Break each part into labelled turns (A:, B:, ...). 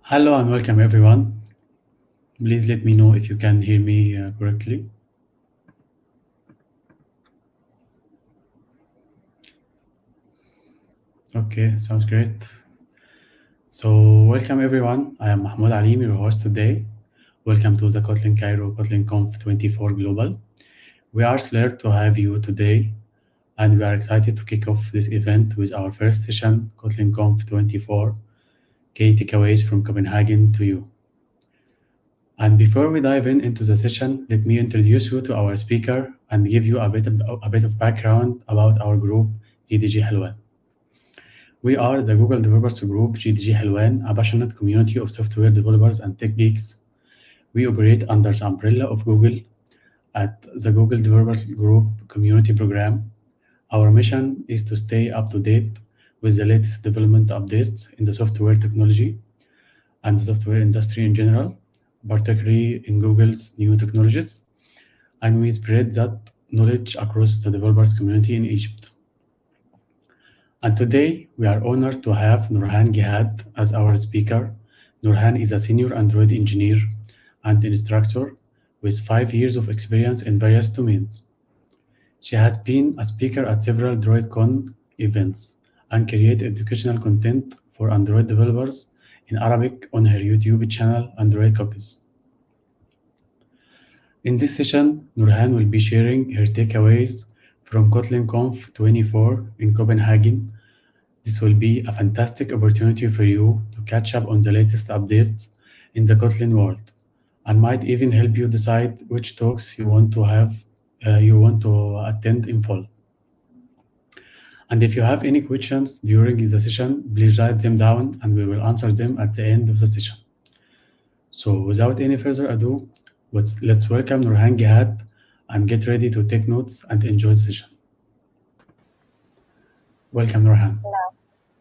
A: Hello and welcome everyone. Please let me know if you can hear me correctly. Okay, sounds great. So welcome everyone. I am Mahmoud Alim, your host today. Welcome to the Kotlin Cairo KotlinConf'24 Global. We are thrilled to have you today and we are excited to kick off this event with our first session, KotlinConf'24 Key Takeaways from Copenhagen to you. And before we dive into the session, let me introduce you to our speaker and give you a bit of background about our group, GDG Helwan. We are the Google Developers Group, GDG Helwan, a passionate community of software developers and tech geeks. We operate under the umbrella of Google at the Google Developers Group Community Program. Our mission is to stay up to date with the latest development updates in the software technology and the software industry in general, particularly in Google's new technologies, and we spread that knowledge across the developers community in Egypt. And today, we are honored to have Nourhan Gehad as our speaker. Nourhan is a senior Android engineer and instructor with 5 years of experience in various domains. She has been a speaker at several droidCon events and created educational content for Android developers in Arabic on her YouTube channel Android Cookies. In this session, Nourhan will be sharing her takeaways from KotlinConf'24 in Copenhagen. This will be a fantastic opportunity for you to catch up on the latest updates in the Kotlin world and might even help you decide which talks you want to attend in full. And if you have any questions during the session, please write them down and we will answer them at the end of the session. So without any further ado, let's welcome Nourhan Gehad and get ready to take notes and enjoy the session. Welcome, Nourhan.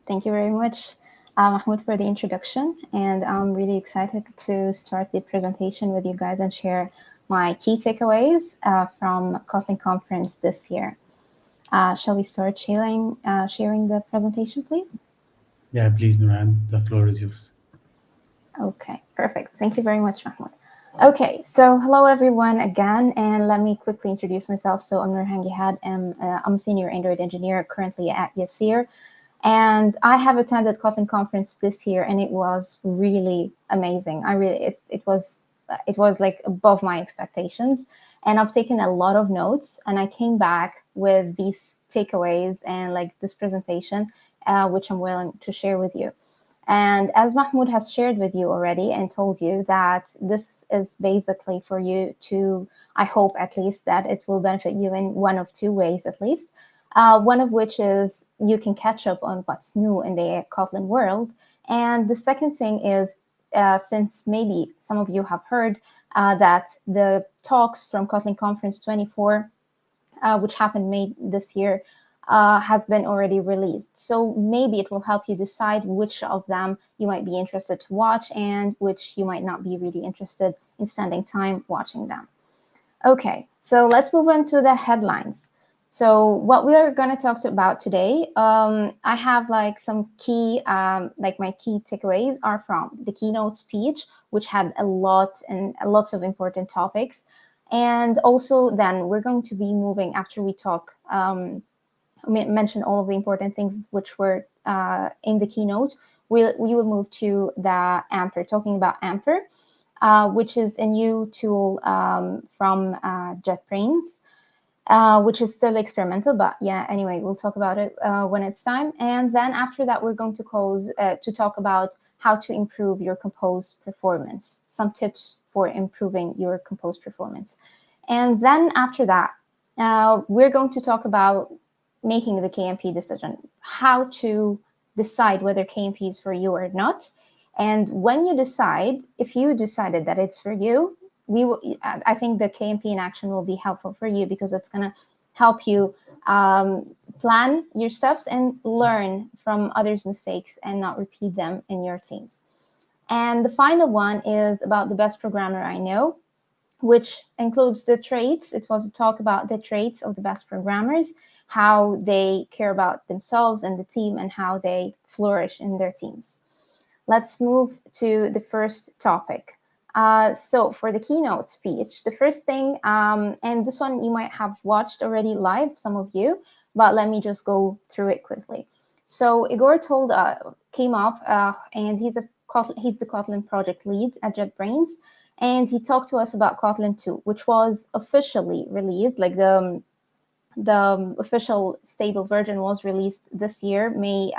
B: Thank you very much, Mahmoud, for the introduction. And I'm really excited to start the presentation with you guys and share my key takeaways from Kotlin conference this year. Shall we start sharing the presentation, please?
A: Yeah, please, Nourhan, the floor is yours.
B: Okay, perfect. Thank you very much, Mahmoud. Okay, so hello everyone again, and let me quickly introduce myself. So I'm Nourhan Gehad, and I'm a senior Android engineer currently at Yassir. And I have attended Kotlin conference this year, and it was really amazing. It was like above my expectations, and I've taken a lot of notes, and I came back with these takeaways and like this presentation, which I'm willing to share with you. And as Mahmoud has shared with you already and told you that this is basically for you to, I hope at least that it will benefit you in one of two ways at least. One of which is you can catch up on what's new in the Kotlin world. And the second thing is, since maybe some of you have heard that the talks from Kotlin Conference 24, which happened May this year, has been already released. So maybe it will help you decide which of them you might be interested to watch and which you might not be really interested in spending time watching them. Okay, so let's move on to the headlines. So what we are going to talk about today, I have like some key, like my key takeaways are from the keynote speech, which had a lot of important topics. And also then we're going to be moving after we talk, mention all of the important things which were in the keynote. We will move to the Amper, talking about Amper, which is a new tool from JetBrains, which is still experimental, but yeah, anyway, we'll talk about it when it's time. And then after that, we're going to talk about how to improve your compose performance, some tips for improving your compose performance. And then after that, we're going to talk about making the KMP decision, how to decide whether KMP is for you or not. And when you decide, if you decided that it's for you, I think the KMP in action will be helpful for you because it's going to help you plan your steps and learn from others' mistakes and not repeat them in your teams. And the final one is about the best programmer I know, which includes the traits. It was a talk about the traits of the best programmers, how they care about themselves and the team, and how they flourish in their teams. let's move to the first topic. So for the keynote speech, the first thing, and this one you might have watched already live, some of you, but let me just go through it quickly. So Igor came up, and he's the Kotlin project lead at JetBrains, and he talked to us about Kotlin 2, which was officially released, like the official stable version was released this year, May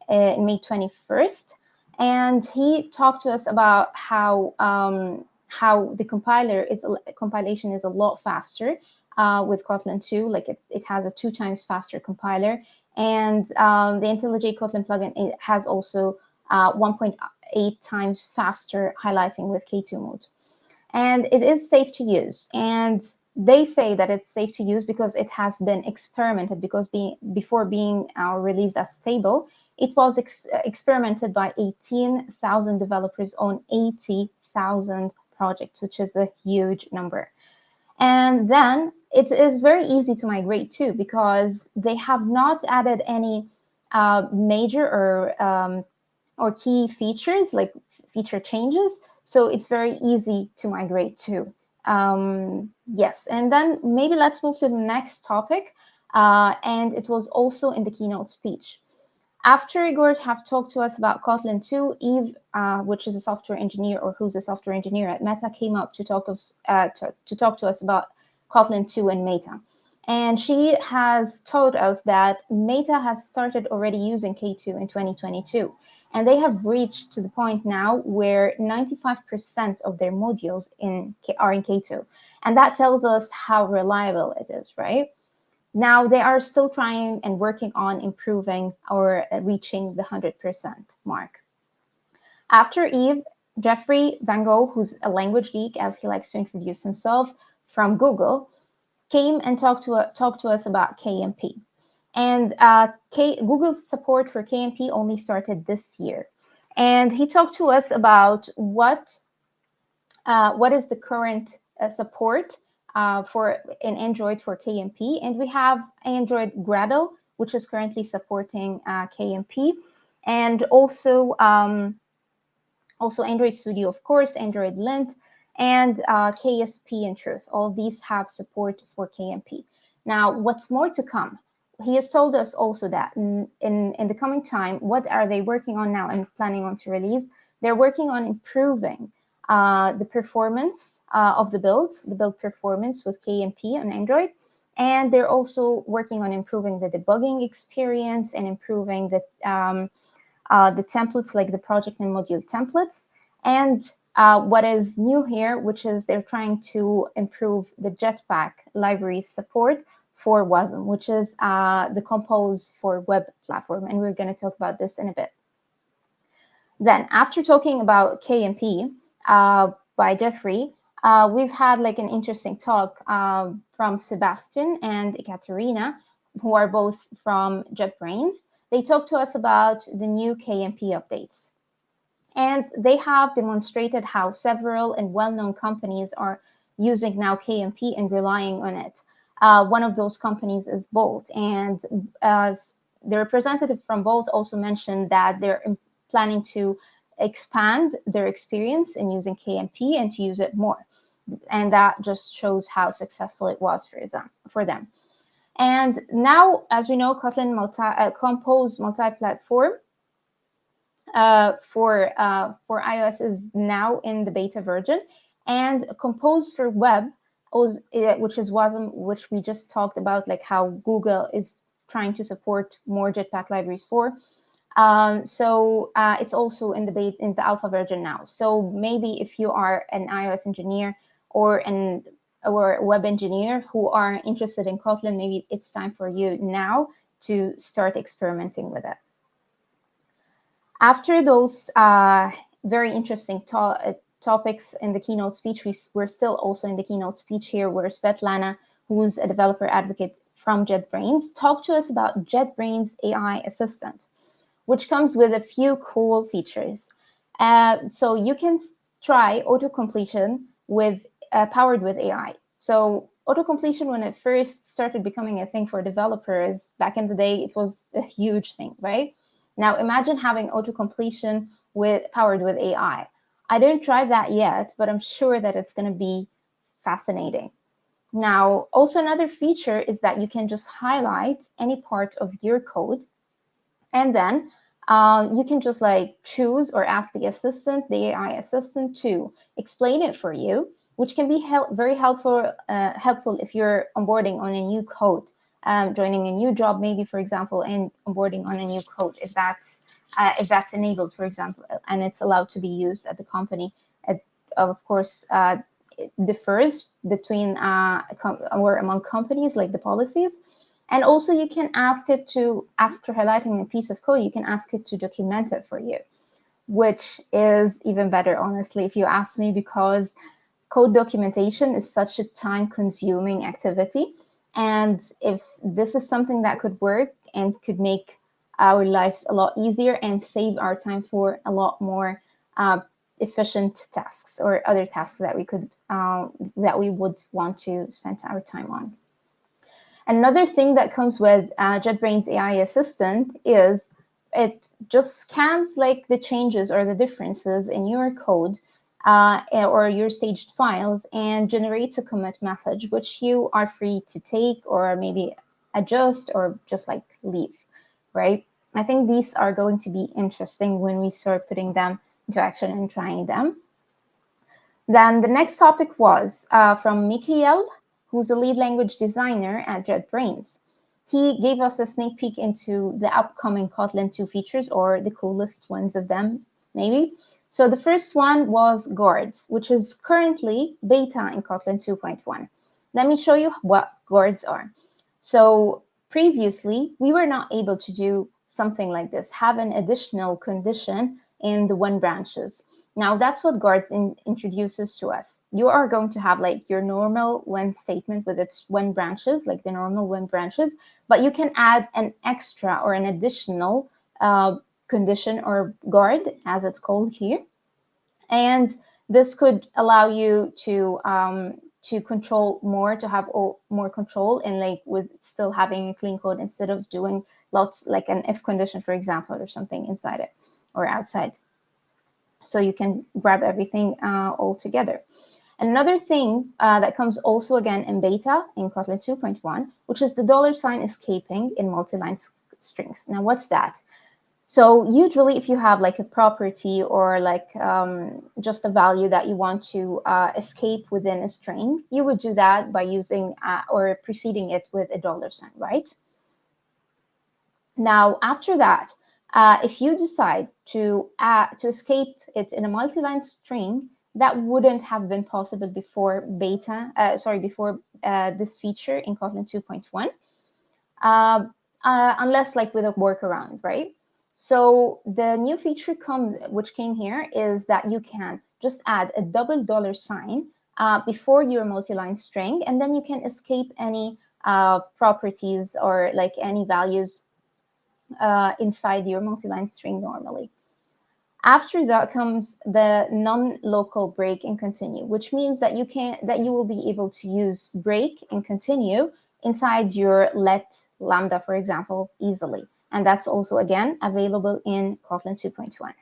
B: 21st. And he talked to us about how the compilation is a lot faster with Kotlin 2, like it has a 2 times faster compiler. And the IntelliJ Kotlin plugin, it has also 1.8 times faster highlighting with K2 mode. And it is safe to use. And they say that it's safe to use because it has been experimented, because before being released as stable, it was experimented by 18,000 developers on 80,000 projects, which is a huge number. And then it is very easy to migrate too, because they have not added any major or key features, like feature changes. So it's very easy to migrate too. Yes, and then maybe let's move to the next topic. And it was also in the keynote speech. After Igor have talked to us about Kotlin 2, Eve, which is a software engineer, or who's a software engineer at Meta, came up to talk to us about Kotlin 2 and Meta. And she has told us that Meta has started already using K2 in 2022. And they have reached to the point now where 95% of their modules are in K2. And that tells us how reliable it is, right? Now they are still trying and working on improving or reaching the 100% mark. After Eve, Jeffrey Van Gogh, who's a language geek, as he likes to introduce himself, from Google, came and talked to us about KMP. And Google's support for KMP only started this year. And he talked to us about what is the current support in Android for KMP. And we have Android Gradle, which is currently supporting KMP. And also Android Studio, of course, Android Lint, and KSP in Truth. All of these have support for KMP. Now, what's more to come? He has told us also that in the coming time, what are they working on now and planning on to release? They're working on improving the performance of the build performance with KMP on Android. And they're also working on improving the debugging experience and improving the templates, like the project and module templates. And what is new here, which is they're trying to improve the Jetpack library support for WASM, which is the Compose for web platform. And we're going to talk about this in a bit. Then after talking about KMP by Jeffrey, we've had like an interesting talk from Sebastian and Ekaterina, who are both from JetBrains. They talked to us about the new KMP updates. And they have demonstrated how several and well-known companies are using now KMP and relying on it. One of those companies is Bolt. And the representative from Bolt also mentioned that they're planning to expand their experience in using KMP and to use it more. And that just shows how successful it was for them. And now, as we know, Kotlin Compose multi-platform for iOS is now in the beta version, and Compose for web, which is WASM, which we just talked about, like how Google is trying to support more Jetpack libraries for. So it's also in the alpha version now. So maybe if you are an iOS engineer or a web engineer who are interested in Kotlin, maybe it's time for you now to start experimenting with it. After those very interesting topics in the keynote speech, we're still also in the keynote speech here, where Svetlana, who's a developer advocate from JetBrains, talked to us about JetBrains AI Assistant, which comes with a few cool features. So you can try autocompletion powered with AI. So autocompletion, when it first started becoming a thing for developers back in the day, it was a huge thing, right? Now imagine having autocompletion powered with AI. I didn't try that yet, but I'm sure that it's going to be fascinating. Now, also another feature is that you can just highlight any part of your code, and then you can just like choose or ask the assistant, the AI assistant, to explain it for you, which can be very helpful if you're onboarding on a new code, joining a new job, maybe, for example, and onboarding on a new code, if that's enabled, for example, and it's allowed to be used at the company. Of course, it differs between or among companies, like the policies. And also you can ask it to, after highlighting a piece of code, you can ask it to document it for you, which is even better, honestly, if you ask me, because code documentation is such a time-consuming activity. And if this is something that could work and could make our lives a lot easier and save our time for a lot more efficient tasks or other tasks that we would want to spend our time on. Another thing that comes with JetBrains AI Assistant is it just scans like the changes or the differences in your code or your staged files and generates a commit message, which you are free to take or maybe adjust or just like leave, right? I think these are going to be interesting when we start putting them into action and trying them. Then the next topic was from Mikhail, who's a lead language designer at JetBrains. He gave us a sneak peek into the upcoming Kotlin 2 features, or the coolest ones of them, maybe. So the first one was guards, which is currently beta in Kotlin 2.1. Let me show you what guards are. So previously, we were not able to do something like this, have an additional condition in the when branches. Now that's what guards introduces to us. You are going to have like your normal when statement with its when branches, like the normal when branches, but you can add an extra or an additional condition or guard, as it's called here. And this could allow you to control more, to have more control, and like with still having a clean code instead of doing lots like an if condition, for example, or something inside it or outside. So you can grab everything all together. Another thing that comes also again in beta in Kotlin 2.1, which is the $ escaping in multi-line strings. Now, what's that? So usually if you have like a property or like just a value that you want to escape within a string, you would do that by using or preceding it with a $, right? Now, after that, if you decide to escape it in a multi-line string, that wouldn't have been possible before before this feature in Kotlin 2.1, unless like with a workaround, right? So the new feature which came here is that you can just add a $, before your multi-line string, and then you can escape any properties or like any values inside your multi-line string normally. After that comes the non-local break and continue, which means that you will be able to use break and continue inside your let lambda, for example, easily. And that's also, again, available in Kotlin 2.1.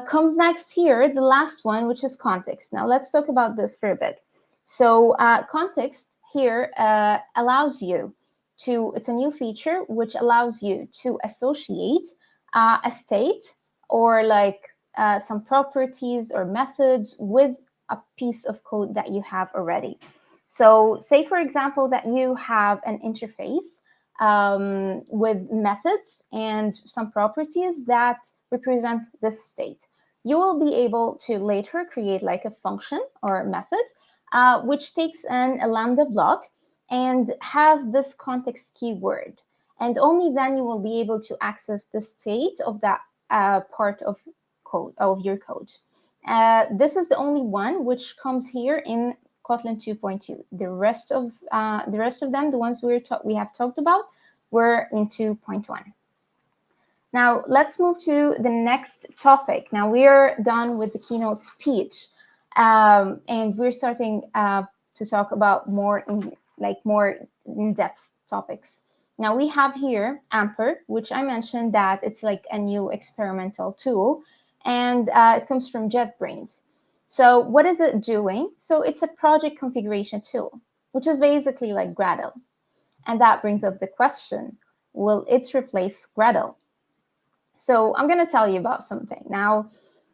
B: Comes next here, the last one, which is context. Now, let's talk about this for a bit. So context here allows you to, it's a new feature which allows you to associate a state or like some properties or methods with a piece of code that you have already. So say, for example, that you have an interface with methods and some properties that represent this state. You will be able to later create like a function or method which takes in a lambda block and has this context keyword. And only then you will be able to access the state of that part of code, of your code. This is the only one which comes here in Kotlin 2.2. The rest of them, the ones we have talked about, were in 2.1. Now let's move to the next topic. Now we are done with the keynote speech, and we're starting to talk about more in-depth topics. Now we have here Amper, which I mentioned that it's like a new experimental tool, and it comes from JetBrains. So what is it doing? So it's a project configuration tool, which is basically like Gradle. And that brings up the question, will it replace Gradle? So I'm going to tell you about something. Now,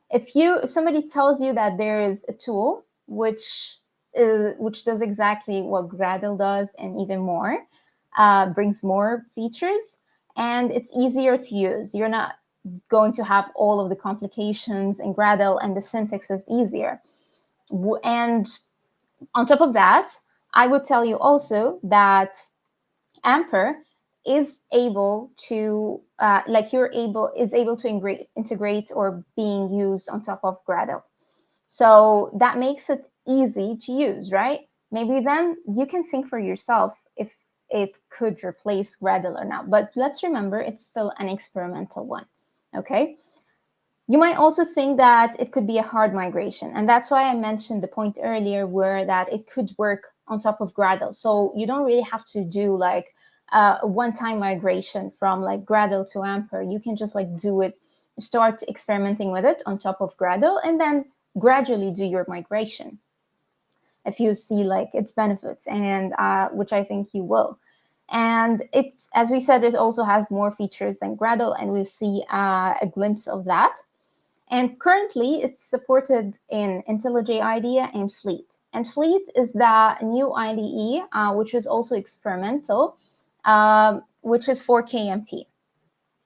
B: if somebody tells you that there is a tool which does exactly what Gradle does and even more, brings more features, and it's easier to use. You're not going to have all of the complications in Gradle, and the syntax is easier. And on top of that, I would tell you also that Amper is able to is able to integrate or being used on top of Gradle. So that makes it easy to use, right? Maybe then you can think for yourself if it could replace Gradle or not. But let's remember, it's still an experimental one, okay? You might also think that it could be a hard migration. And that's why I mentioned the point earlier where that it could work on top of Gradle. So you don't really have to do like a one-time migration from like Gradle to Amper. You can just like do it, start experimenting with it on top of Gradle, and then gradually do your migration if you see like its benefits, and which I think you will. And it's, as we said, it also has more features than Gradle, and we'll see a glimpse of that. And currently, it's supported in IntelliJ IDEA and Fleet. And Fleet is the new IDE, which is also experimental, which is for KMP.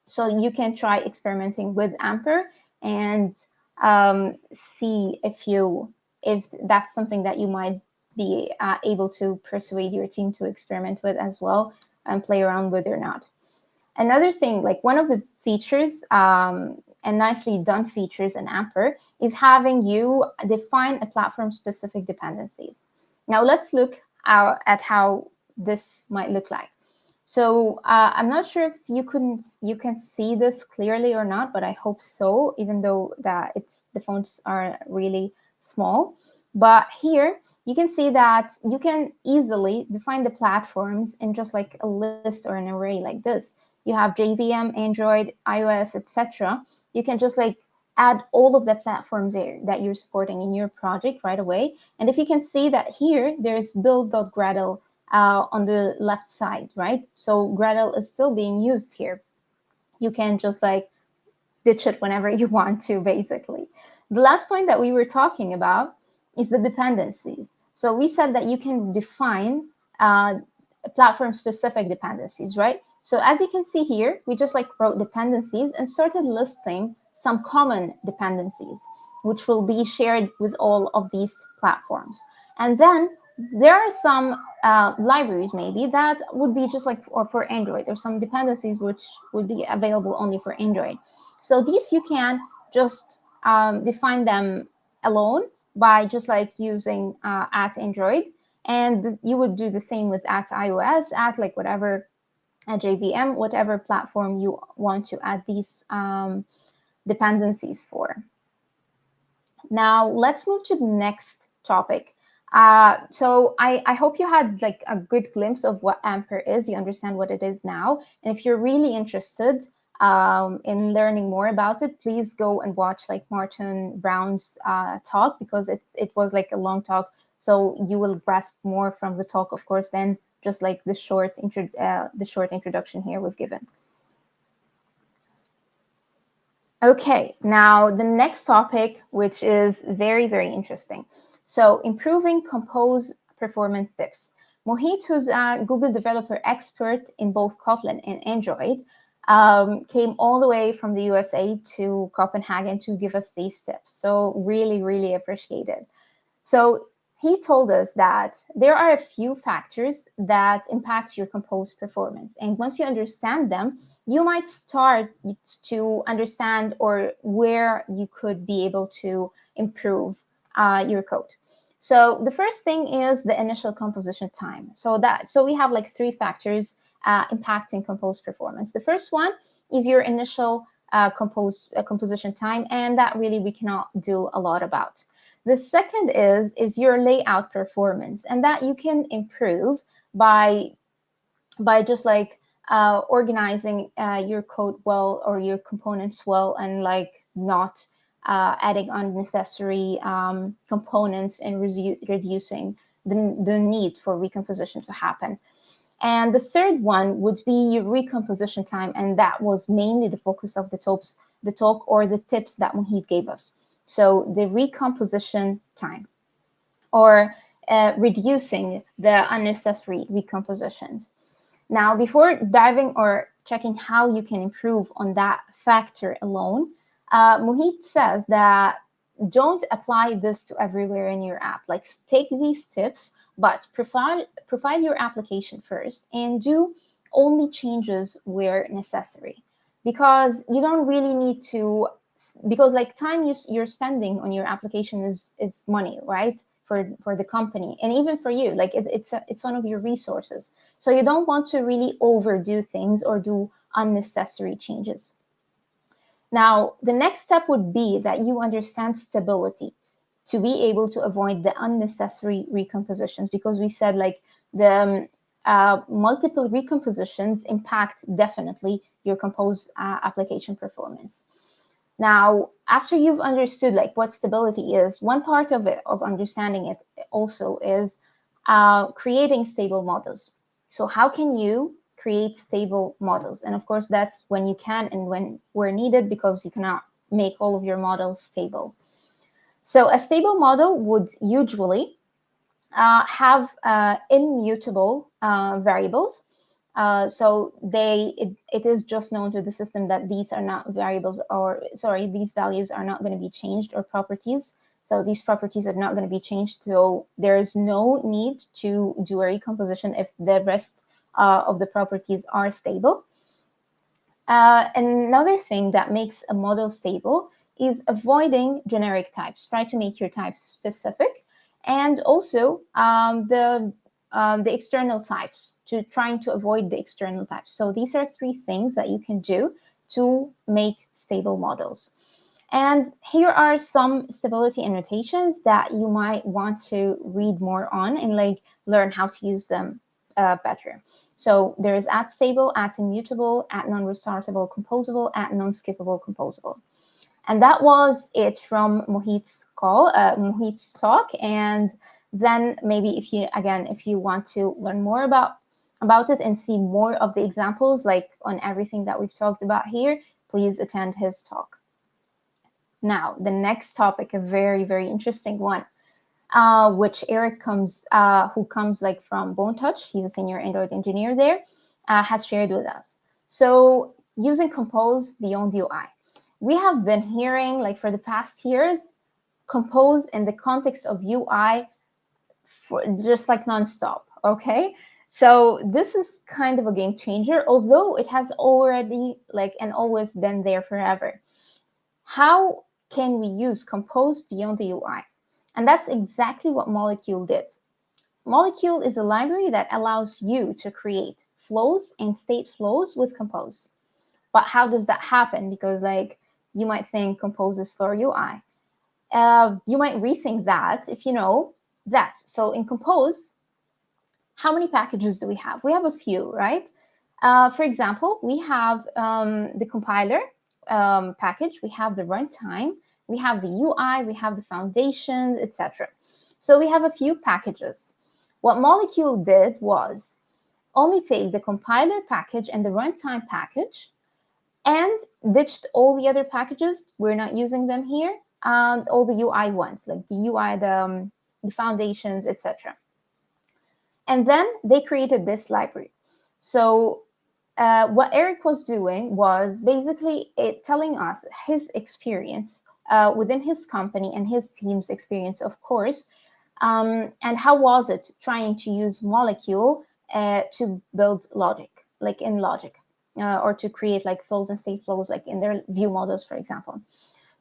B: So you can try experimenting with Amper and see if that's something that you might be able to persuade your team to experiment with as well and play around with or not. Another thing, like one of the features and nicely done features in Amper is having you define a platform-specific dependencies. Now let's look at how this might look like. So I'm not sure if you can see this clearly or not, but I hope so, even though that the fonts are really small. But here you can see that you can easily define the platforms in just like a list or an array like this. You have JVM, Android, iOS, etc. You can just like add all of the platforms there that you're supporting in your project right away. And if you can see that here, there's build.gradle on the left side, right? So Gradle is still being used here. You can just like ditch it whenever you want to, basically. The last point that we were talking about is the dependencies. So we said that you can define platform-specific dependencies, right? So as you can see here, we just like wrote dependencies and started listing some common dependencies, which will be shared with all of these platforms. And then there are some libraries maybe that would be just like for Android, or some dependencies which would be available only for Android. So these you can just define them alone by just like using @Android, and you would do the same with @iOS, like whatever JVM, whatever platform you want to add these dependencies for. Now let's move to the next topic. So I hope you had like a good glimpse of what Amper is. You understand what it is now. And if you're really interested in learning more about it, please go and watch like Martin Brown's talk, because it was like a long talk. So you will grasp more from the talk, of course, than just like the short introduction here we've given. Okay, now the next topic, which is very, very interesting. So improving Compose performance tips. Mohit, who's a Google developer expert in both Kotlin and Android, came all the way from the USA to Copenhagen to give us these tips. So really, really appreciate it. So he told us that there are a few factors that impact your Compose performance. And once you understand them, you might start to understand or where you could be able to improve your code. So the first thing is the initial composition time. So we have like 3 factors impacting Compose performance. The first one is your initial composition time, and that really we cannot do a lot about. The second is your layout performance, and that you can improve by just like organizing your code well or your components well, and like not adding unnecessary components and reducing the need for recomposition to happen. And the third one would be recomposition time, and that was mainly the focus of the talk or the tips that Mohit gave us. So the recomposition time, or reducing the unnecessary recompositions. Now, before diving or checking how you can improve on that factor alone, Mohit says that don't apply this to everywhere in your app. Like, take these tips, but profile your application first and do only changes where necessary, because you don't really need to, because like time you're spending on your application is money, right? For the company and even for you, like it's one of your resources. So you don't want to really overdo things or do unnecessary changes. Now, the next step would be that you understand stability to be able to avoid the unnecessary recompositions, because we said like the multiple recompositions impact definitely your compose application performance. Now, after you've understood like what stability is, one part of it, of understanding it also is creating stable models. So how can you create stable models? And of course, that's when you can and where needed, because you cannot make all of your models stable. So a stable model would usually have immutable variables. So it is just known to the system that these are not variables, or sorry, these values are not going to be changed, or properties. So these properties are not going to be changed. So there is no need to do a recomposition if the rest of the properties are stable. Another thing that makes a model stable is avoiding generic types. Try to make your types specific, and also the external types, trying to avoid the external types. So these are three things that you can do to make stable models. And here are some stability annotations that you might want to read more on and like learn how to use them better. So there is @stable, @immutable, @non-restartable composable, @non-skippable composable. And that was it from Mohit's talk. And then maybe if you want to learn more about it and see more of the examples, like on everything that we've talked about here, please attend his talk. Now, the next topic, a very, very interesting one, which Eric who comes like from Bone Touch, he's a senior Android engineer there, has shared with us. So using Compose beyond UI. We have been hearing like for the past years, Compose in the context of UI for just like nonstop, okay? So this is kind of a game changer, although it has already like and always been there forever. How can we use Compose beyond the UI? And that's exactly what Molecule did. Molecule is a library that allows you to create flows and state flows with Compose. But how does that happen? Because like you might think Compose is for UI. You might rethink that if you know that. So in Compose, how many packages do we have? We have a few, right? For example, we have the compiler package, we have the runtime, we have the UI, we have the foundations, etc. So we have a few packages. What Molecule did was only take the compiler package and the runtime package and ditched all the other packages. We're not using them here. All the UI ones, like the UI, the foundations, etc. And then they created this library. So what Eric was doing was basically telling us his experience within his company and his team's experience, of course, and how was it trying to use Molecule to build logic, like in logic, or to create like flows and state flows, like in their view models, for example.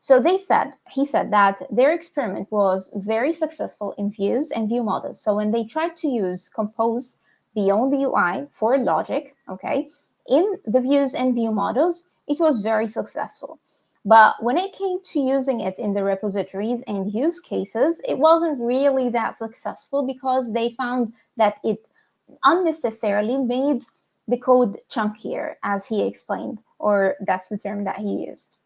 B: So he said that their experiment was very successful in views and view models. So when they tried to use Compose beyond the UI for logic, okay, in the views and view models, it was very successful. But when it came to using it in the repositories and use cases, it wasn't really that successful, because they found that it unnecessarily made the code chunkier, as he explained, or that's the term that he used.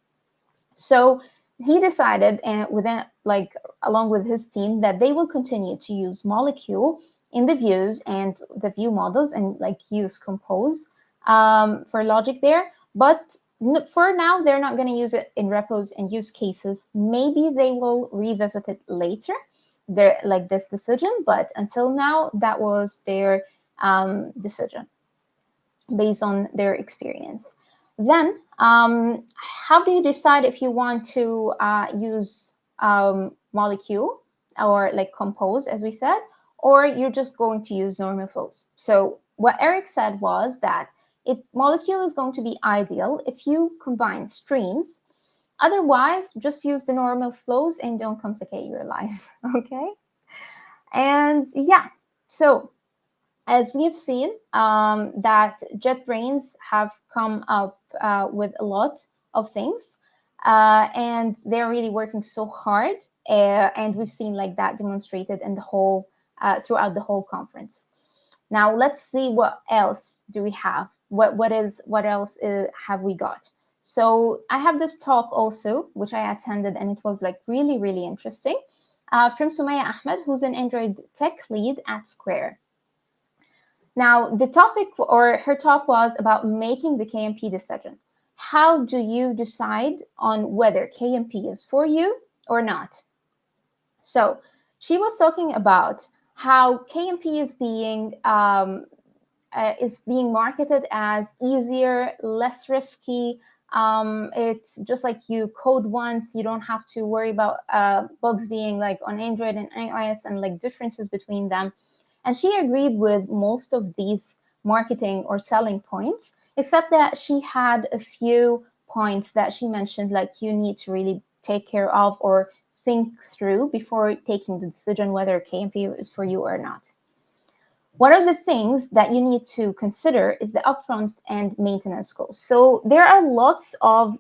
B: So he decided, and within along with his team, that they will continue to use molecule in the views and the view models, and use compose for logic there. But for now, they're not going to use it in repos and use cases. Maybe they will revisit it later, this decision. But until now, that was their decision based on their experience. Then, how do you decide if you want to use molecule or compose, as we said, or you're just going to use normal flows? So what Eric said was that molecule is going to be ideal if you combine streams. Otherwise, just use the normal flows and don't complicate your lives, okay? And yeah, so as we have seen, that JetBrains have come up with a lot of things, and they're really working so hard, and we've seen that demonstrated in the whole throughout the whole conference. Now let's see what else do we have. What else have we got? So I have this talk also, which I attended, and it was really, really interesting, from Sumaya Ahmed, who's an Android tech lead at Square. Now, the topic or her talk was about making the KMP decision. How do you decide on whether KMP is for you or not? So she was talking about how KMP is being marketed as easier, less risky. It's just like you code once, you don't have to worry about bugs being on Android and iOS and differences between them. And she agreed with most of these marketing or selling points, except that she had a few points that she mentioned, you need to really take care of or think through before taking the decision whether KMP is for you or not. One of the things that you need to consider is the upfront and maintenance costs. So there are lots of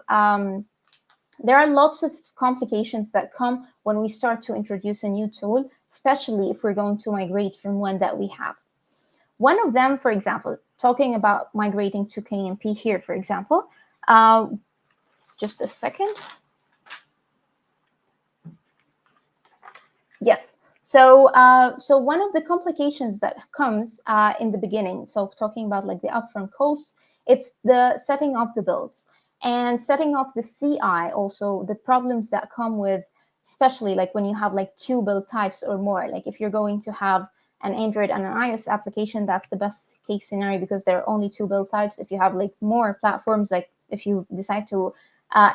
B: complications that come when we start to introduce a new tool, especially if we're going to migrate from one that we have. One of them, for example, talking about migrating to KMP here, for example, just a second. Yes. So one of the complications that comes in the beginning, so talking about the upfront costs, it's the setting up the builds and setting up the CI. Also, the problems that come with, especially when you have two build types or more. If you're going to have an Android and an iOS application, that's the best case scenario because there are only two build types. If you have more platforms, if you decide to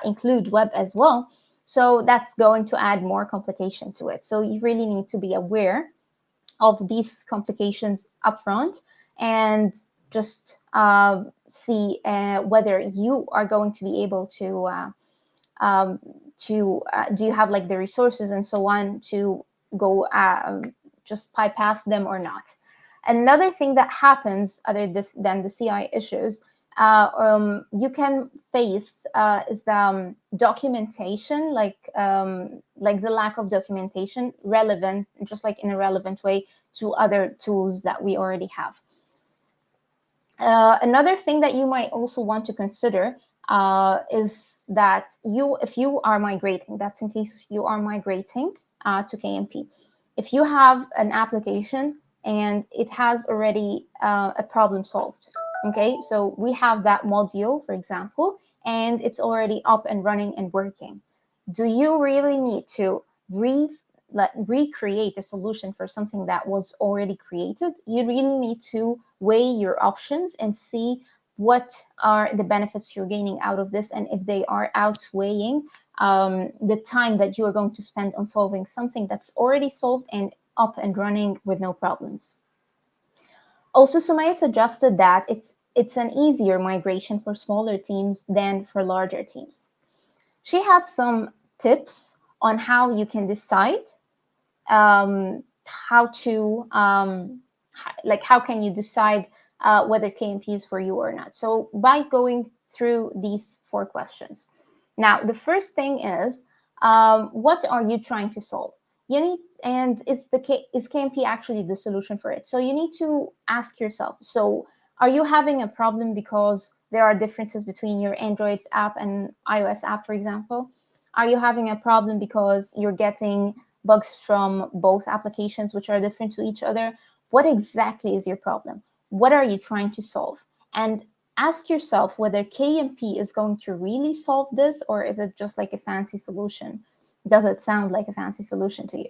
B: include web as well, so that's going to add more complication to it. So you really need to be aware of these complications upfront and just see whether you are going to be able to do you have the resources and so on to go just bypass them or not. Another thing that happens other than the CI issues you can face is the documentation, the lack of documentation relevant, just in a relevant way to other tools that we already have. Another thing that you might also want to consider is that if you are migrating, that's in case you are migrating to KMP. If you have an application and it has already a problem solved, okay, so we have that module, for example, and it's already up and running and working. Do you really need to recreate a solution for something that was already created? You really need to weigh your options and see what are the benefits you're gaining out of this, and if they are outweighing the time that you are going to spend on solving something that's already solved and up and running with no problems. Also, Sumaya suggested that it's an easier migration for smaller teams than for larger teams. She had some tips on how you can decide how can you decide whether KMP is for you or not. So by going through these 4 questions. Now, the first thing is, what are you trying to solve? And is KMP actually the solution for it? So you need to ask yourself, so Are you having a problem because there are differences between your Android app and iOS app, for example? Are you having a problem because you're getting bugs from both applications which are different to each other? What exactly is your problem? What are you trying to solve? And ask yourself whether KMP is going to really solve this, or is it just like a fancy solution? Does it sound like a fancy solution to you?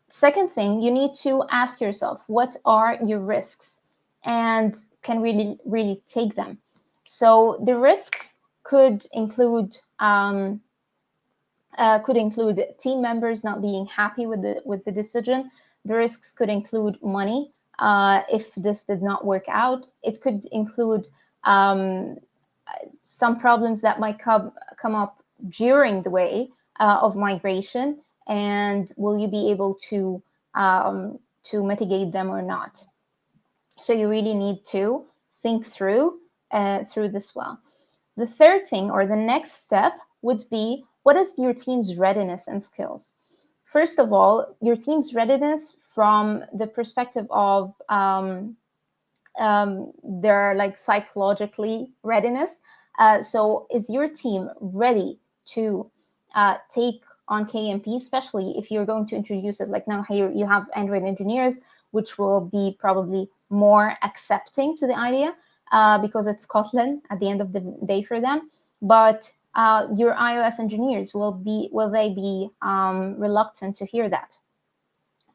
B: Second thing, you need to ask yourself, what are your risks, and can really take them. So the risks could include team members not being happy with the decision. The risks could include money if this did not work out. It could include some problems that might come up during the way of migration, and will you be able to mitigate them or not? So you really need to think through this well. The third thing, or the next step, would be, what is your team's readiness and skills? First of all, your team's readiness from the perspective of their like psychologically readiness. So is your team ready to take on KMP, especially if you're going to introduce it? Like now here you have Android engineers, which will be probably more accepting to the idea because it's Kotlin at the end of the day for them. But your iOS engineers, will they be reluctant to hear that?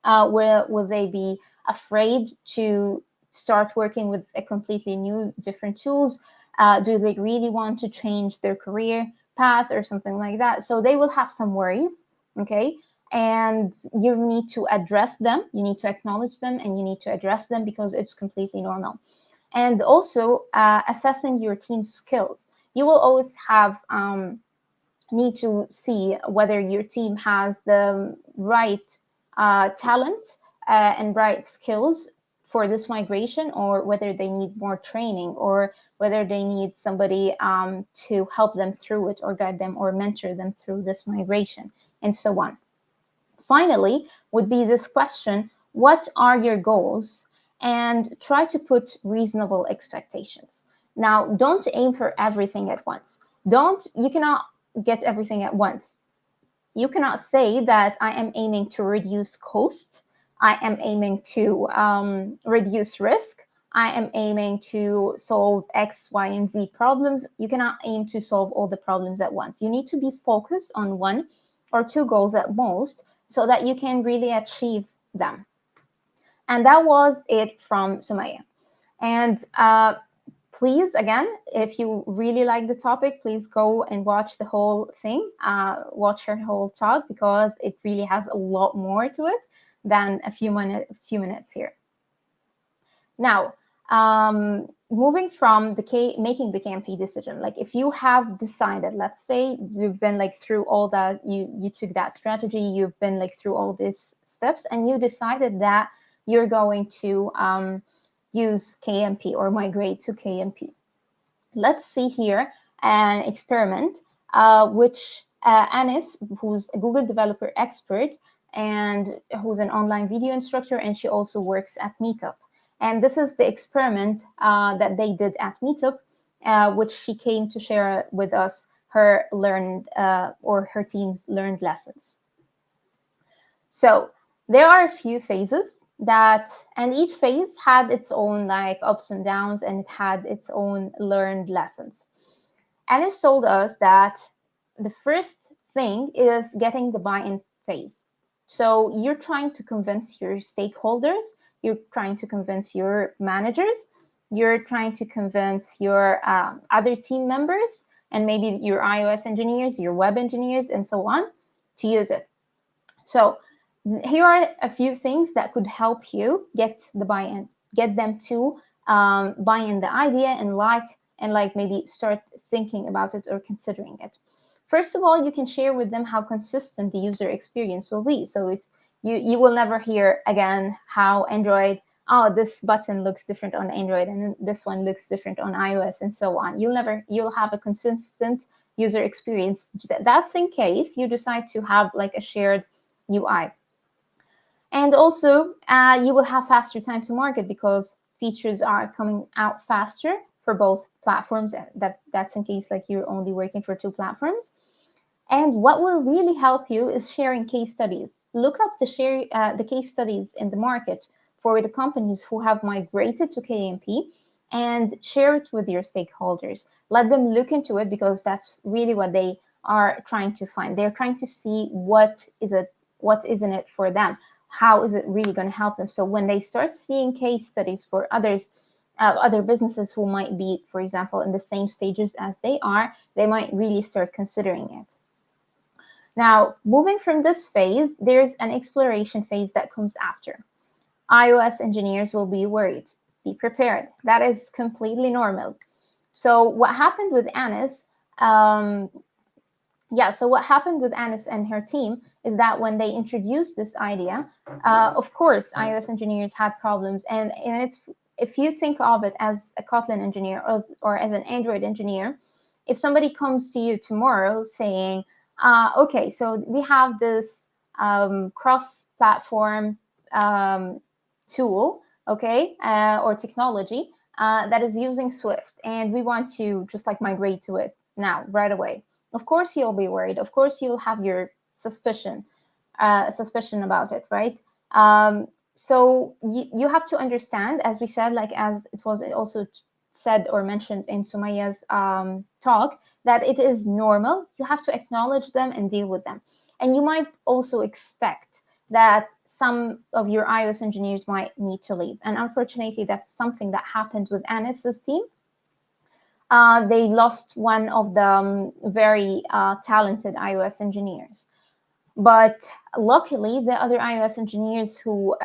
B: Will they be afraid to start working with a completely new, different tools? Do they really want to change their career path or something like that? So they will have some worries, okay? And you need to address them. You need to acknowledge them, and you need to address them because it's completely normal. And also assessing your team's skills. You will always have need to see whether your team has the right talent and right skills for this migration, or whether they need more training, or whether they need somebody to help them through it, or guide them, or mentor them through this migration, and so on. Finally, would be this question: what are your goals? And try to put reasonable expectations. Now, don't aim for everything at once. You cannot get everything at once. You cannot say that I am aiming to reduce cost, I am aiming to reduce risk, I am aiming to solve X, Y, and Z problems. You cannot aim to solve all the problems at once. You need to be focused on one or two goals at most, so that you can really achieve them. And that was it from Sumaya. And please, again, if you really like the topic, please go and watch the whole thing, watch her whole talk, because it really has a lot more to it than a few minutes here. Now, moving from making the KMP decision, like if you have decided, let's say you've been like through all that, you took that strategy, you've been like through all these steps, and you decided that you're going to use KMP or migrate to KMP. Let's see here an experiment which Anis, who's a Google developer expert and who's an online video instructor, and she also works at Meetup. And this is the experiment that they did at Meetup, which she came to share with us her learned or her team's learned lessons. So there are a few phases and each phase had its own like ups and downs, and it had its own learned lessons. Anis told us that the first thing is getting the buy-in phase. So you're trying to convince your stakeholders, you're trying to convince your managers, you're trying to convince your other team members, and maybe your iOS engineers, your web engineers, and so on, to use it. So here are a few things that could help you get the buy-in, get them to buy in the idea and maybe start thinking about it or considering it. First of all, you can share with them how consistent the user experience will be. So it's you will never hear again how Android, oh, this button looks different on Android and this one looks different on iOS, and so on. You'll have a consistent user experience. That's in case you decide to have like a shared UI. And also, you will have faster time to market, because features are coming out faster for both platforms. That's in case like you're only working for 2 platforms. And what will really help you is sharing case studies. Look up the case studies in the market for the companies who have migrated to KMP and share it with your stakeholders. Let them look into it, because that's really what they are trying to find. They're trying to see what isn't it for them. How is it really going to help them? So when they start seeing case studies for others, other businesses who might be, for example, in the same stages as they are, they might really start considering it. Now, moving from this phase, there's an exploration phase that comes after. iOS engineers will be worried. Be prepared. That is completely normal. So what happened with Anis, so what happened with Anis and her team is that when they introduced this idea, of course, iOS engineers had problems. And it's, if you think of it as a Kotlin engineer or as an Android engineer, if somebody comes to you tomorrow saying, okay, so we have this cross-platform tool, okay, or technology that is using Swift, and we want to just like migrate to it now, right away. Of course, you'll be worried. Of course, you'll have your suspicion about it, right? So you have to understand, as we said, like as it was also said or mentioned in Sumayya's talk, that it is normal. You have to acknowledge them and deal with them. And you might also expect that some of your iOS engineers might need to leave. And unfortunately, that's something that happened with Anis's team. They lost one of the very talented iOS engineers. But luckily, the other iOS engineers who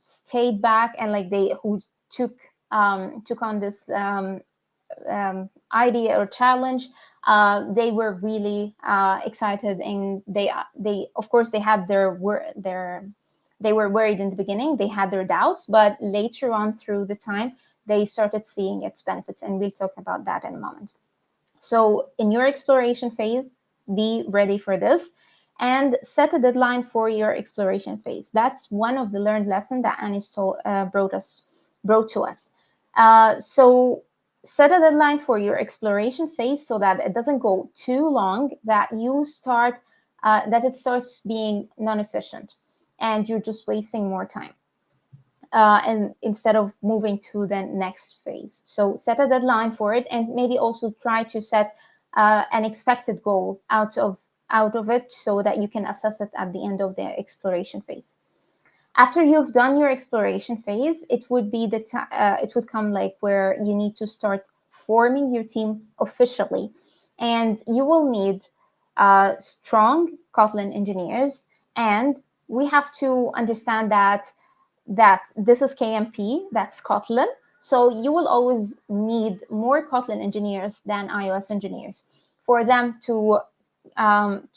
B: stayed back and who took on this idea or challenge, they were really excited, and they of course they had they were worried in the beginning. They had their doubts, but later on through the time, they started seeing its benefits, and we'll talk about that in a moment. So in your exploration phase, be ready for this and set a deadline for your exploration phase. That's one of the learned lessons that Anis brought to us. So set a deadline for your exploration phase so that it doesn't go too long, that it starts being non-efficient and you're just wasting more time. And instead of moving to the next phase. So set a deadline for it, and maybe also try to set an expected goal out of it so that you can assess it at the end of the exploration phase. After you've done your exploration phase, it would be it would come like where you need to start forming your team officially, and you will need strong Kotlin engineers. And we have to understand that this is KMP, that's Kotlin. So you will always need more Kotlin engineers than iOS engineers for them to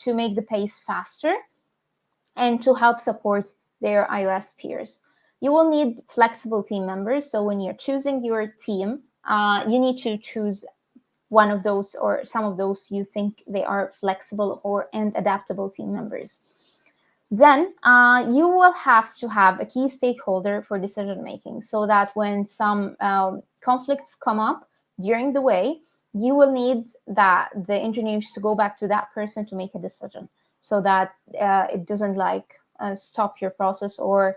B: make the pace faster and to help support their iOS peers. You will need flexible team members. So when you're choosing your team, you need to choose one of those or some of those you think they are flexible and adaptable team members. Then you will have to have a key stakeholder for decision making, so that when some conflicts come up during the way, you will need the engineers to go back to that person to make a decision, so that it doesn't stop your process or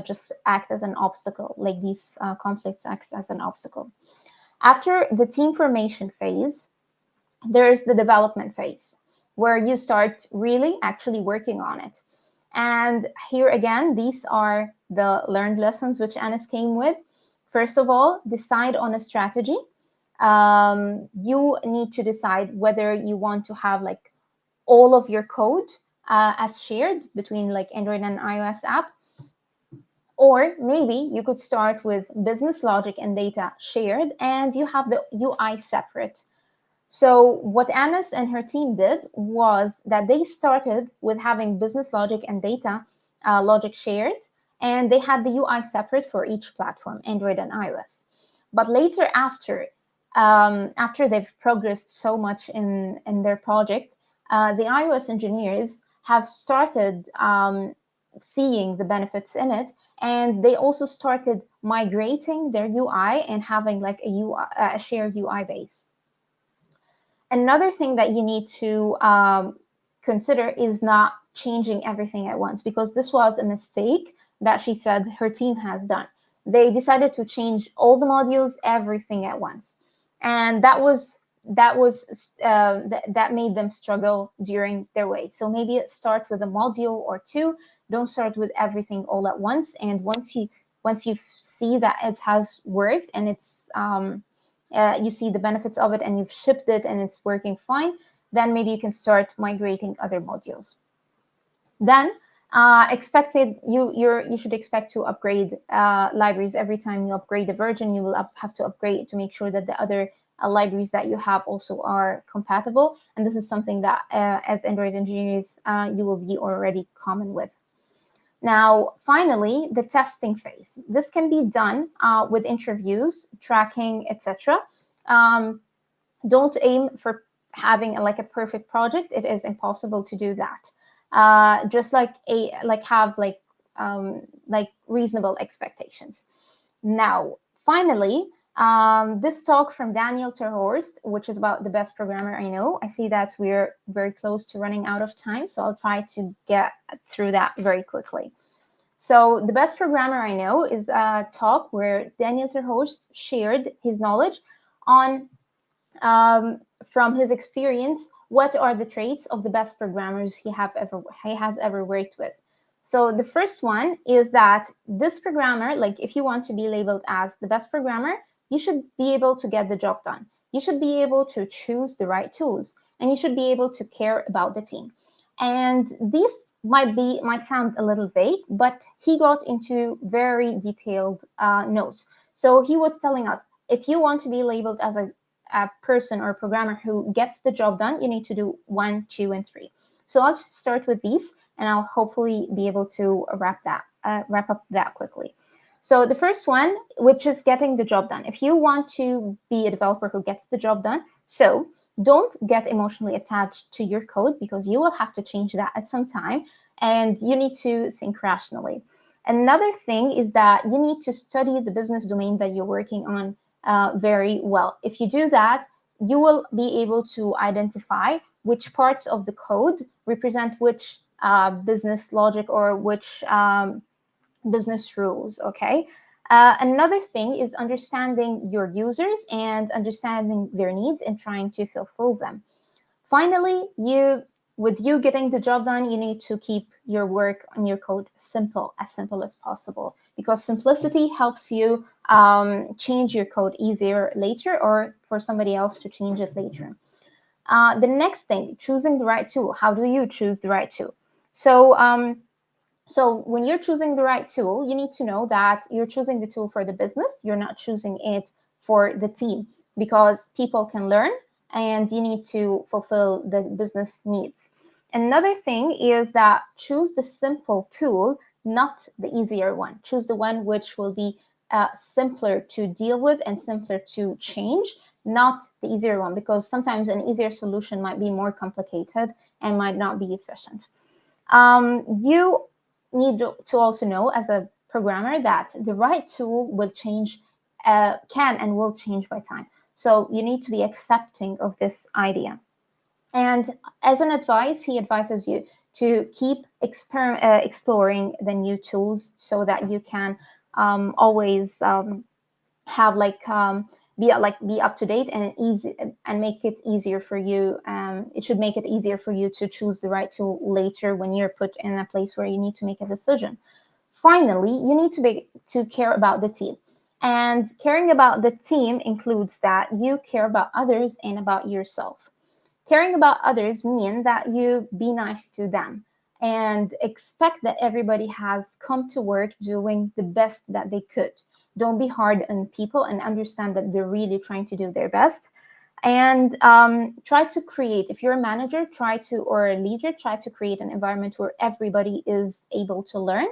B: just act as an obstacle, like these conflicts act as an obstacle. After the team formation phase, there's the development phase, where you start really actually working on it. And here again, these are the learned lessons which Anis came with. First of all, decide on a strategy. You need to decide whether you want to have all of your code as shared between Android and iOS app, or maybe you could start with business logic and data shared, and you have the UI separate. So what Anis and her team did was that they started with having business logic and data logic shared, and they had the UI separate for each platform, Android and iOS. But later, after they've progressed so much in their project, the iOS engineers have started seeing the benefits in it, and they also started migrating their UI and having like a shared UI base. Another thing that you need to consider is not changing everything at once, because this was a mistake that she said her team has done. They decided to change all the modules, everything at once, and that made them struggle during their way. So maybe start with a module or two. Don't start with everything all at once. And once you see that it has worked and it's you see the benefits of it and you've shipped it and it's working fine, then maybe you can start migrating other modules. Then you should expect to upgrade libraries every time you upgrade a version. You will have to upgrade to make sure that the other libraries that you have also are compatible. And this is something that as Android engineers you will be already common with. Now, finally, the testing phase. This can be done with interviews, tracking, etc. Don't aim for having like a perfect project. It is impossible to do that. Just have reasonable expectations. Now, finally, this talk from Daniel Terhorst, which is about the best programmer I know. I see that we're very close to running out of time, so I'll try to get through that very quickly. So the best programmer I know is a talk where Daniel Terhorst shared his knowledge on from his experience, what are the traits of the best programmers he has ever worked with. So the first one is that this programmer, like if you want to be labeled as the best programmer, you should be able to get the job done. You should be able to choose the right tools, and you should be able to care about the team. And these might sound a little vague, but he got into very detailed notes. So he was telling us, if you want to be labeled as a person or a programmer who gets the job done, you need to do 1, 2, and 3. So I'll just start with these, and I'll hopefully be able to wrap up that quickly. So the first one, which is getting the job done. If you want to be a developer who gets the job done, so don't get emotionally attached to your code, because you will have to change that at some time, and you need to think rationally. Another thing is that you need to study the business domain that you're working on very well. If you do that, you will be able to identify which parts of the code represent which business logic or which business rules, okay? Another thing is understanding your users and understanding their needs and trying to fulfill them. Finally, with you getting the job done, you need to keep your work on your code simple as possible, because simplicity helps you change your code easier later, or for somebody else to change it later. The next thing, choosing the right tool. How do you choose the right tool? So when you're choosing the right tool, you need to know that you're choosing the tool for the business. You're not choosing it for the team, because people can learn and you need to fulfill the business needs. Another thing is that choose the simple tool, not the easier one. Choose the one which will be simpler to deal with and simpler to change, not the easier one, because sometimes an easier solution might be more complicated and might not be efficient. You need to also know as a programmer that the right tool will change, can and will change by time. So you need to be accepting of this idea. And as an advice, he advises you to keep exploring the new tools, so that you can always have be up to date and easy, and make it easier for you. It should make it easier for you to choose the right tool later when you're put in a place where you need to make a decision. Finally, you need to care about the team. And caring about the team includes that you care about others and about yourself. Caring about others means that you be nice to them and expect that everybody has come to work doing the best that they could. Don't be hard on people, and understand that they're really trying to do their best. And try to create, if you're a manager, or a leader, try to create an environment where everybody is able to learn,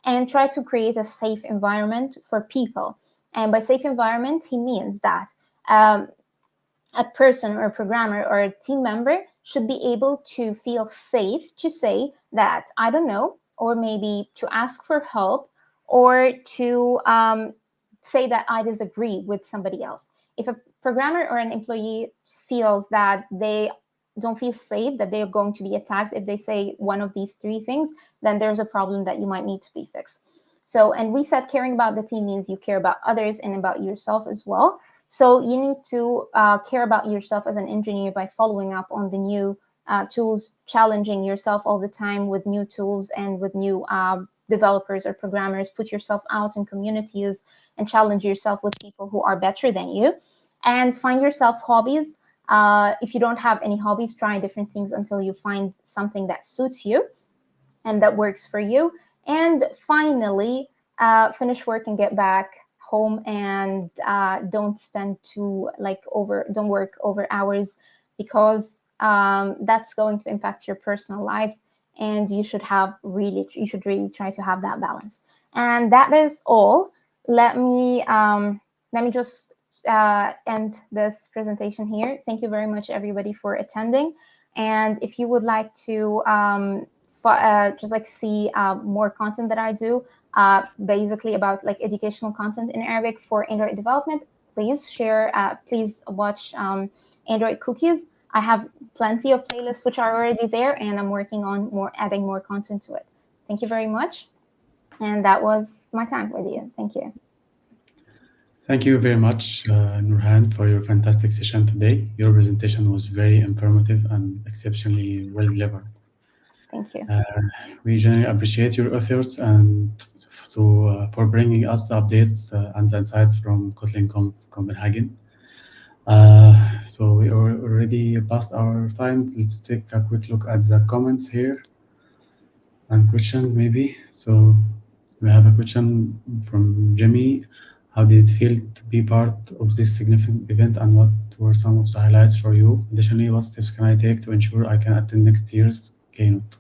B: and try to create a safe environment for people. And by safe environment, he means that a person or a programmer or a team member should be able to feel safe to say that, I don't know, or maybe to ask for help, or to say that I disagree with somebody else. If a programmer or an employee feels that they don't feel safe, that they're going to be attacked if they say one of these three things, then there's a problem that you might need to be fixed. So, and we said caring about the team means you care about others and about yourself as well. So you need to care about yourself as an engineer by following up on the new tools, challenging yourself all the time with new tools and with new developers or programmers. Put yourself out in communities and challenge yourself with people who are better than you. And find yourself hobbies. If you don't have any hobbies, try different things until you find something that suits you and that works for you. And finally, finish work and get back home, and don't spend don't work over hours, because that's going to impact your personal life, and you should really try to have that balance. And that is all. Let me just end this presentation here. Thank you very much, everybody, for attending. And if you would like to just like see more content that I do, basically about like educational content in Arabic for Android development, please share, please watch Android Cookies. I have plenty of playlists which are already there, and I'm working on adding more content to it. Thank you very much. And that was my time with you. Thank you.
A: Thank you very much, Nourhan, for your fantastic session today. Your presentation was very informative and exceptionally well delivered.
B: Thank you.
A: We genuinely appreciate your efforts and for bringing us the updates and the insights from KotlinConf Copenhagen. So we are already past our time. Let's take a quick look at the comments here and questions maybe. So we have a question from Jimmy. How did it feel to be part of this significant event, and what were some of the highlights for you? Additionally, what steps can I take to ensure I can attend next year's keynote?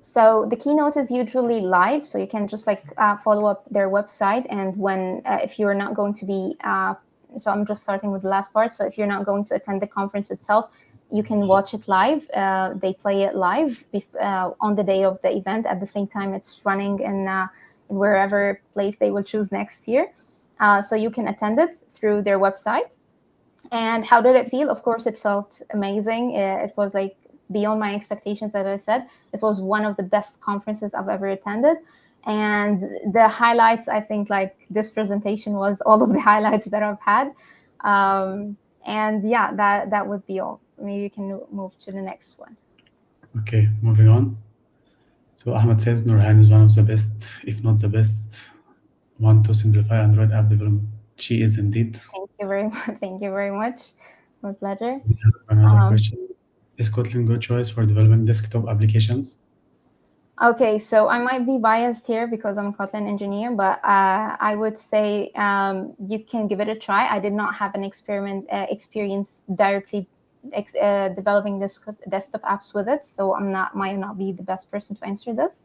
B: So the keynote is usually live, so you can just like follow up their website. And when if you're not going to be, so I'm just starting with the last part. So if you're not going to attend the conference itself, you can watch it live. They play it live on the day of the event. At the same time, it's running in wherever place they will choose next year. So you can attend it through their website. And how did it feel? Of course, it felt amazing. It was like beyond my expectations. As I said, it was one of the best conferences I've ever attended. And the highlights, I think, like this presentation was all of the highlights that I've had. And yeah, that would be all. Maybe you can move to the next one.
A: Okay, moving on. So Ahmed says Nourhan is one of the best, if not the best, one to simplify Android app development. She is indeed.
B: Thank you very much. Thank you very much. My pleasure.
A: We have another question. Is Kotlin a good choice for developing desktop applications?
B: Okay, so I might be biased here because I'm a Kotlin engineer, but I would say you can give it a try. I did not have an experience directly developing this desktop apps with it, so might not be the best person to answer this.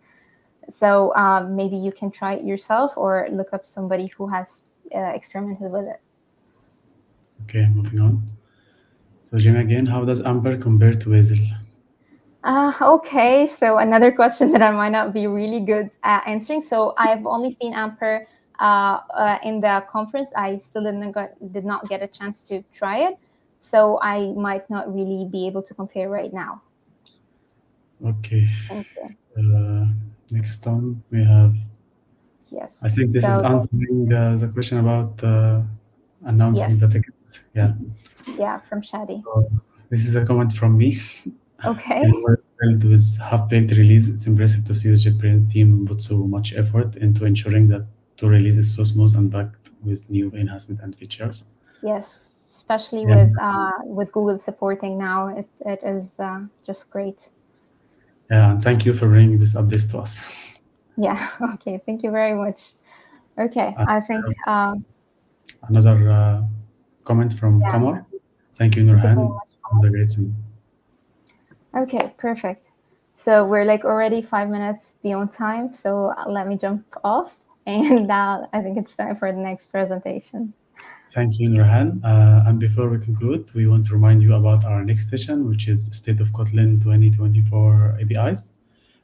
B: So maybe you can try it yourself or look up somebody who has experimented with it.
A: Okay, moving on. So Jimmy again, how does Amber compare to Bazel?
B: Okay, so another question that I might not be really good at answering. So I've only seen Amper in the conference. I still did not get a chance to try it, so I might not really be able to compare right now.
A: Okay.
B: Thank you.
A: Next on we have.
B: Yes.
A: I think this is answering the question about announcing the ticket. Yeah.
B: Yeah, from Shadi.
A: So this is a comment from me.
B: Okay.
A: Filled with half-baked release, it's impressive to see the JetBrains team put so much effort into ensuring that the release is so smooth and packed with new enhancements and features.
B: Yes, especially with Google supporting now, it is just great.
A: Yeah, and thank you for bringing this update to us.
B: Yeah. Okay. Thank you very much. Okay. I think
A: another comment from Kamar. Thank you, Nourhan. It was a great thing.
B: Okay, perfect. So we're like already 5 minutes beyond time. So let me jump off, and I think it's time for the next presentation.
A: Thank you, Nourhan. And before we conclude, we want to remind you about our next session, which is State of Kotlin 2024 APIs.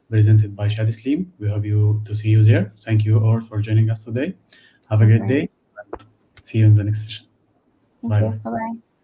A: presented by Shadi Slim. We hope to see you there. Thank you all for joining us today. Have a
B: Thank you
A: great
B: very much.
A: day. See you in the next session.
B: Thank
A: Bye
B: you.
A: bye.
B: Bye bye.